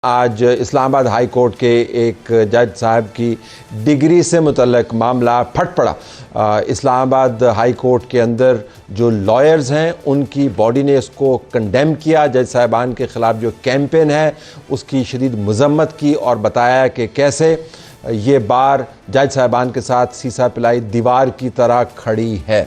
आज Islamabad high court के एक जज साहब की डिग्री से मुतल्लक मामला फट पड़ा। इस्लामाबाद हाई कोर्ट के अंदर जो लॉयर्स हैं उनकी बॉडी ने इसको कंडेम किया। जज साहिबान के ख़िलाफ़ जो कैंपेन है उसकी शदीद मज़म्मत की और बताया कि कैसे ये बार जज साहिबान के साथ सीसा पिलाई दीवार की तरह खड़ी है।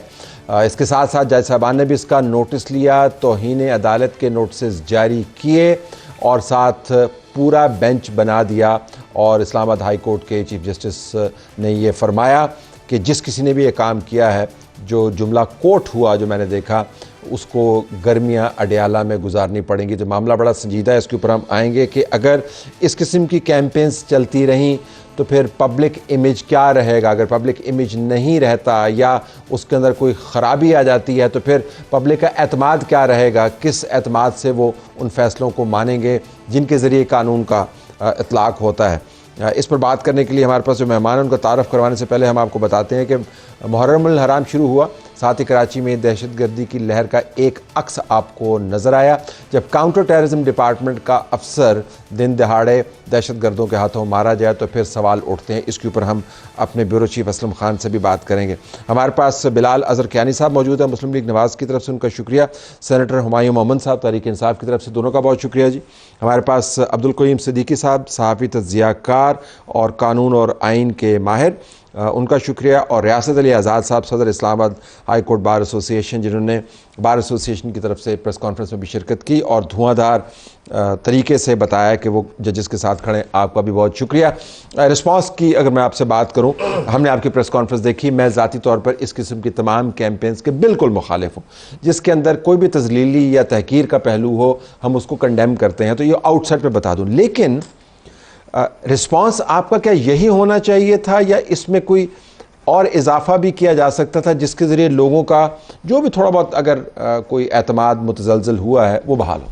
इसके साथ साथ जज साहिबान ने भी इसका नोटिस लिया, तौहीन अदालत के नोटिस जारी किए और साथ पूरा बेंच बना दिया। और इस्लामाबाद हाई कोर्ट के चीफ जस्टिस ने ये फरमाया कि जिस किसी ने भी ये काम किया है, जो जुमला कोर्ट हुआ जो मैंने देखा, उसको गर्मियाँ अडयाला में गुजारनी पड़ेंगी। जो मामला बड़ा संजीदा है, इसके ऊपर हम आएंगे कि अगर इस किस्म की कैंपेन्स चलती रहीं तो फिर पब्लिक इमेज क्या रहेगा। अगर पब्लिक इमेज नहीं रहता या उसके अंदर कोई ख़राबी आ जाती है तो फिर पब्लिक का एतमाद क्या रहेगा, किस एतमाद से वो उन फैसलों को मानेंगे जिनके ज़रिए कानून का इतलाक़ होता है। इस पर बात करने के लिए हमारे पास जो मेहमान हैं उनका तारफ़ करवाने से पहले हम आपको बताते हैं कि मुहर्रमुल हराम शुरू हुआ, साथ ही कराची में दहशतगर्दी की लहर का एक अक्स आपको नज़र आया जब काउंटर टेररिज्म डिपार्टमेंट का अफसर दिन दहाड़े दहशतगर्दों के हाथों मारा जाए तो फिर सवाल उठते हैं। इसके ऊपर हम अपने ब्यूरो चीफ असलम खान से भी बात करेंगे। हमारे पास बिलाल अज़हर कियानी साहब मौजूद है, मुस्लिम लीग नवाज़ की तरफ से उनका शुक्रिया। सेनेटर हुमायूं मोहम्मद साहब तहरीक इंसाफ की तरफ से, दोनों का बहुत शुक्रिया जी। हमारे पास अब्दुल करीम सिद्दीकी साहब, सहाफ़ी तज़कियाकार और कानून और आइन के माहिर, उनका शुक्रिया। और रियासत अली आज़ाद साहब, सदर Islamabad high court bar association, जिन्होंने बार एसोसिएशन की तरफ से प्रेस कॉन्फ्रेंस में भी शिरकत की और धुआंधार तरीके से बताया कि वो जजेस के साथ खड़े। आपका भी बहुत शुक्रिया। रिस्पांस की अगर मैं आपसे बात करूं, हमने आपकी प्रेस कॉन्फ्रेंस देखी। मैं ज़ाती तौर पर इस किस्म की तमाम कैंपेन्स के बिल्कुल मुखालिफ हूँ। जिसके अंदर कोई भी तज़लीली या तहकीर का पहलू हो, हम उसको कंडेम करते हैं। तो ये आउटसाइड पर बता दूँ, लेकिन रिस्पांस आपका क्या यही होना चाहिए था या इसमें कोई और इजाफा भी किया जा सकता था जिसके ज़रिए लोगों का जो भी थोड़ा बहुत अगर कोई एतमाद मुतज़लज़ल हुआ है वो बहाल हो?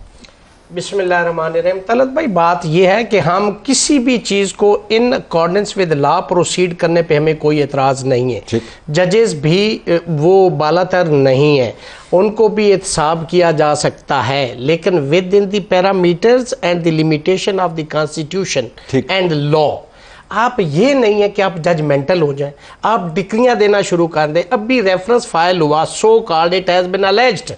बिस्मिल्लाहिर्रहमानिर्रहीम। तलत भाई, बात यह है कि हम किसी भी चीज़ को in accordance with law proceed करने पे हमें कोई एतराज़ नहीं है। जजेस भी वो बालातर नहीं है, उनको भी एहतसाब किया जा सकता है, लेकिन with in the parameters and the limitation of the constitution and law. आप ये नहीं है कि आप जजमेंटल हो जाएं, आप डिक्रियां देना शुरू कर दें। अब भी रेफरेंस फाइल हुआ, so called it has been alleged.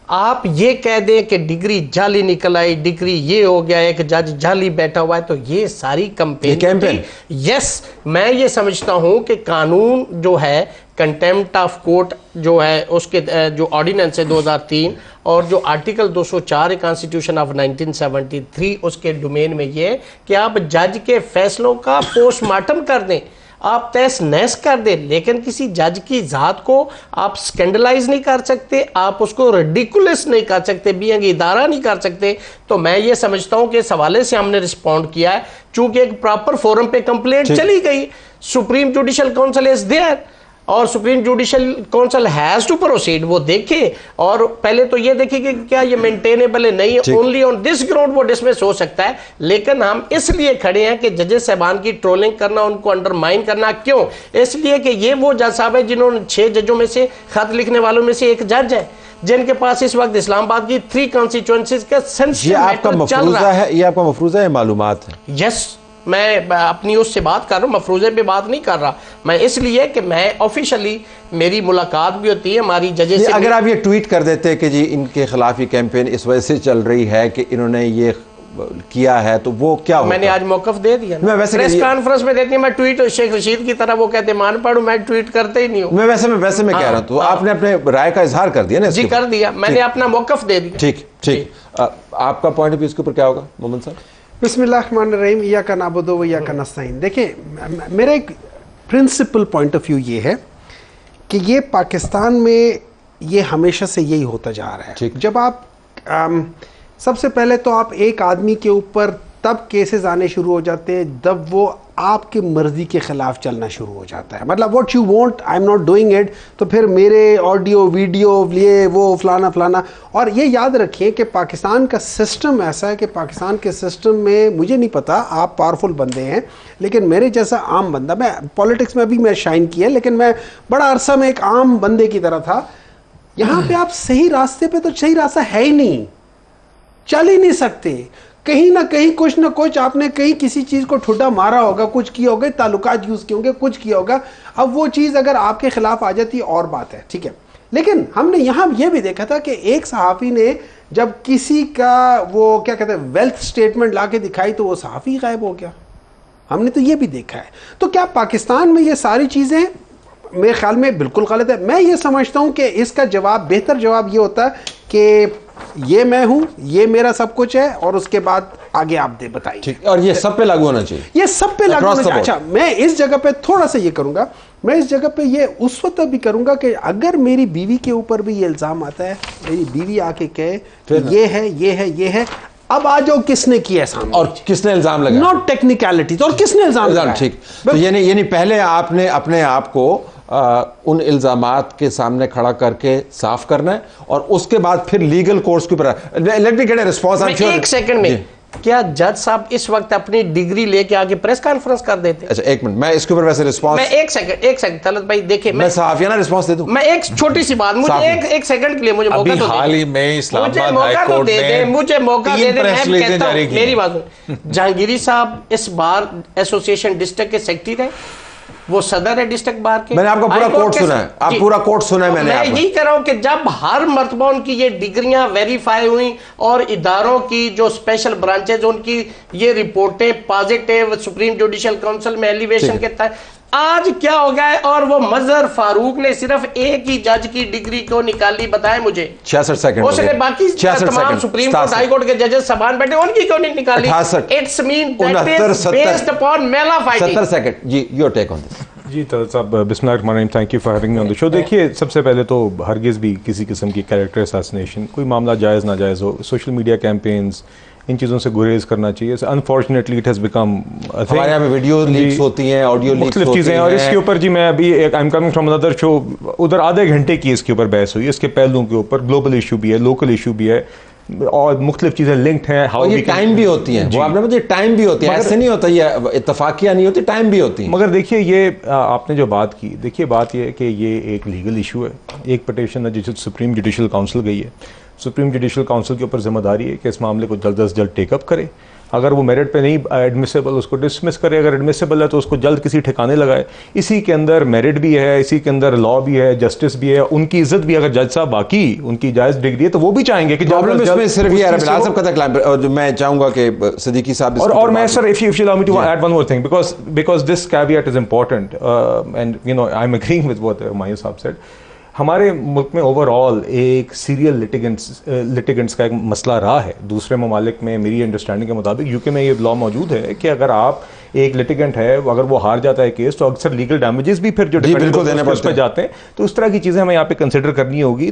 आप ये कह दें कि डिग्री जाली निकल आई, डिग्री ये हो गया, एक जज जाली बैठा हुआ है, तो ये सारी कैंपेन। यस, मैं ये समझता हूं कि कानून जो है कंटेम्प्ट ऑफ कोर्ट जो है उसके जो ऑर्डिनेंस है 2003 और जो आर्टिकल 204 कॉन्स्टिट्यूशन ऑफ 1973 उसके डोमेन में ये है कि आप जज के फैसलों का पोस्टमार्टम कर दें, आप तहस नहस कर दें, लेकिन किसी जज की ज़ात को आप स्कैंडलाइज नहीं कर सकते, आप उसको रिडिकुलस नहीं कर सकते, बीइंग इदारा नहीं कर सकते। तो मैं ये समझता हूँ कि इस हवाले से हमने रिस्पॉन्ड किया है, चूंकि एक प्रॉपर फोरम पे कंप्लेंट चली गई। Supreme judicial council is there और supreme judicial council has to proceed. वो देखे और पहले तो ये देखे कि क्या ये मेंटेनेबल है, नहीं है। ओनली ऑन दिस ग्राउंड वो डिसमिस हो सकता है, लेकिन हम इसलिए खड़े हैं कि जजेस साहबान की ट्रोलिंग करना, उनको अंडरमाइन करना, क्यों? इसलिए कि ये वो जज साहब है जिन्होंने 6 जजों में से, खत लिखने वालों में से एक जज है जिनके पास इस वक्त इस्लामाबाद की 3 कॉन्स्टिट्यूएंसीज का सेंसिटिव मैटर चल रहा है। ये आपका मफरूजा है, मालूमात है? यस, मैं अपनी उससे बात कर रहा हूँ, मफरूज़े पे बात नहीं कर रहा मैं, इसलिए कि मैं ऑफिशियली मेरी मुलाकात भी होती है हमारी जजेस से। अगर आप ये ट्वीट कर देते कि जी इनके खिलाफ ये कैंपेन इस वजह से चल रही है कि इन्होंने ये किया है, तो वो क्या होता? मैंने आज मौकफ दे दिया, मैं वैसे प्रेस कॉन्फ्रेंस में देती मैं ट्वीट शेख रशीद की तरह वो कहते मान पढ़ू, मैं ट्वीट करते ही नहीं हूँ। मैं वैसे मैं कह रहा हूँ, तो आपने अपने राय का इजहार कर दिया ना? जी कर दिया, मैंने अपना मौकफ दे दिया। ठीक। आपका पॉइंट ऑफ व्यू इसके ऊपर क्या होगा मोहम्मद साहब? बिस्मिल्लाहिर्रहमानिर्रहीम, इय्याका नअबुदु व इय्याका नस्तईन। देखिए, मेरा एक प्रिंसिपल पॉइंट ऑफ व्यू ये है कि ये पाकिस्तान में ये हमेशा से यही होता जा रहा है। जब आप सबसे पहले तो आप एक आदमी के ऊपर तब केसेस आने शुरू हो जाते हैं जब वो आपकी मर्जी के खिलाफ चलना शुरू हो जाता है। मतलब what you want I am not doing it, तो फिर मेरे ऑडियो वीडियो ये वो फलाना फलाना। और ये याद रखिए कि पाकिस्तान का सिस्टम ऐसा है कि पाकिस्तान के सिस्टम में, मुझे नहीं पता, आप पावरफुल बंदे हैं, लेकिन मेरे जैसा आम बंदा, मैं पॉलिटिक्स में अभी मैं शाइन किया, लेकिन मैं बड़ा अरसा में एक आम बंदे की तरह था। यहाँ पे आप सही रास्ते पे, तो सही रास्ता है ही नहीं, चल ही नहीं सकते। कहीं ना कहीं कुछ ना कुछ आपने कहीं किसी चीज को ठुड्डा मारा होगा, कुछ किया होगा, ताल्लुकात यूज किए होंगे, कुछ किया होगा। अब वो चीज अगर आपके खिलाफ आ जाती और बात है, ठीक है। लेकिन हमने यहां यह भी देखा था कि एक सहाफी ने जब किसी का वो क्या कहते हैं वेल्थ स्टेटमेंट लाके दिखाई तो वो सहाफी गायब हो गया। हमने तो ये भी देखा है। तो क्या पाकिस्तान में ये सारी चीजें मेरे ख्याल में बिल्कुल गलत है। मैं ये समझता हूं कि इसका जवाब, बेहतर जवाब ये होता है कि ये मैं हूं, ये मेरा सब कुछ है, और उसके बाद आगे आप दे बताइए। ठीक, और ये सब पे लागू होना चाहिए, ये सब पे लागू होना चाहिए। अच्छा, मैं इस जगह पे थोड़ा सा ये करूंगा, मैं इस जगह पे ये उस वक्त भी करूंगा कि अगर मेरी बीवी के ऊपर भी ये इल्जाम आता है, मेरी बीवी आके कहे ये है, ये है, ये है, अब आ जाओ किसने किया सामने और किसने इल्जाम लगाया, नॉट टेक्निकलिटी, और किसने इल्जाम लगाया। ठीक, तो यानी पहले आपने अपने आप को उन इल्जामात के सामने खड़ा करके साफ करना है, और उसके बाद फिर लीगल कोर्स के ऊपर। Let me get a response. एक सेकंड में, क्या जज साहब इस वक्त अपनी डिग्री लेके आके प्रेस कॉन्फ्रेंस कर देते? अच्छा, एक मिनट, मैं इसके ऊपर वैसे रिस्पांस, मैं एक सेकंड तलत भाई देखिए, मैं सहाफियाना रिस्पांस दे दूं। मैं एक छोटी सी बात, मुझे एक सेकंड के लिए मुझे मौका तो हाल ही में इस्लामाबाद हाई कोर्ट ने मुझे मौका दे दे, मैं कहता हूं, मेरी बात सुन। जहांगीरी साहब इस बार एसोसिएशन डिस्ट्रिक्ट के सेक्रेटरी रहे, वो सदर है डिस्ट्रिक्ट बार के। मैंने आपका पूरा कोर्ट सुना है, आप पूरा कोर्ट सुना है मैंने। मैं यही कह रहा हूं कि जब हर मर्तबा उनकी ये डिग्रियां वेरीफाई हुई और इदारों की जो स्पेशल ब्रांचेज उनकी ये रिपोर्टें पॉजिटिव सुप्रीम जुडिशियल काउंसिल में एलिवेशन के तहत, आज क्या हो गया है, और वो मजहर फारूक ने सिर्फ एक ही जज की डिग्री को निकाली, बताए मुझे 66 सेकंड, उसने बाकी तमाम सुप्रीम कोर्ट हाई कोर्ट के जजेस सबान बैठे उनकी क्यों नहीं निकाली? 68, it's mean that is based upon मेला फाइटिंग। 70 सेकंड जी, योर टेक ऑन दिस। जी तलत साहब, बिस्मिल्लाहिर्रहमानिर्रहीम, thank you for having me on the show. देखिए, सबसे पहले तो हरगिज़ भी किसी किस्म की कैरेक्टर असैसिनेशन, कोई मामला जायज़ नाजायज़ हो, सोशल मीडिया कैंपेन्स, इन चीज़ों से गुरेज करना चाहिए। अनफॉर्चुनेटली इट हैज़ बिकम, हमारे यहाँ पे वीडियो लीक्स होती हैं, ऑडियो लीक्स होती हैं, चीज़ें, और इसके ऊपर जी मैं अभी I am coming from another show, उधर आधे घंटे की इसके ऊपर बहस हुई, इसके पहलुओं के ऊपर, ग्लोबल इशू भी है, लोकल इशू भी है, और मुख्तलिफ चीज़ें लिंक्ड हैं। और ये टाइम भी होती हैं, वो आपने मुझे टाइम भी होती है, ऐसे नहीं होता, ये इत्तफाकिया नहीं होती, टाइम भी होती है। मगर देखिए, ये आपने जो बात की, देखिए बात ये है कि ये एक लीगल इशू है, एक पटिशन है जिसे सुप्रीम जुडिशियल काउंसिल गई है। सुप्रीम जुडिशियल काउंसिल के ऊपर जिम्मेदारी है कि इस मामले को जल्द से जल्द टेकअप करे। अगर वो मेरिट पे नहीं एडमिसेबल, उसको डिसमिस करे, अगर एडमिसेबल है तो उसको जल्द किसी ठिकाने लगाए। इसी के अंदर मेरिट भी है, इसी के अंदर लॉ भी है, जस्टिस भी है, उनकी इज्जत भी। अगर जज साहब बाकी उनकी जायज़ डिग्री है तो वो भी चाहेंगे कि प्रॉब्लम इसमें सिर्फ ये है, बिलाल साहब का तकलाम, मैं चाहूंगा कि सिद्दीकी साहब, और मैं sir, if you allow me to add one more thing, because this caveat is important, and you know I am agreeing with what Humayun साहब सेड। हमारे मुल्क में ओवरऑल एक सीरियल लिटिगेंट्स का एक मसला रहा है। दूसरे ममालिक में मेरी अंडरस्टैंडिंग के मुताबिक यूके में ये लॉ मौजूद है कि अगर आप एक लिटिगेंट है, अगर वो हार जाता है केस, तो अक्सर लीगल डैमेजेस भी फिर जो डिफेंडेंट उस पे जाते हैं। तो उस तरह की चीज़ें हमें यहाँ पे कंसिडर करनी होगी।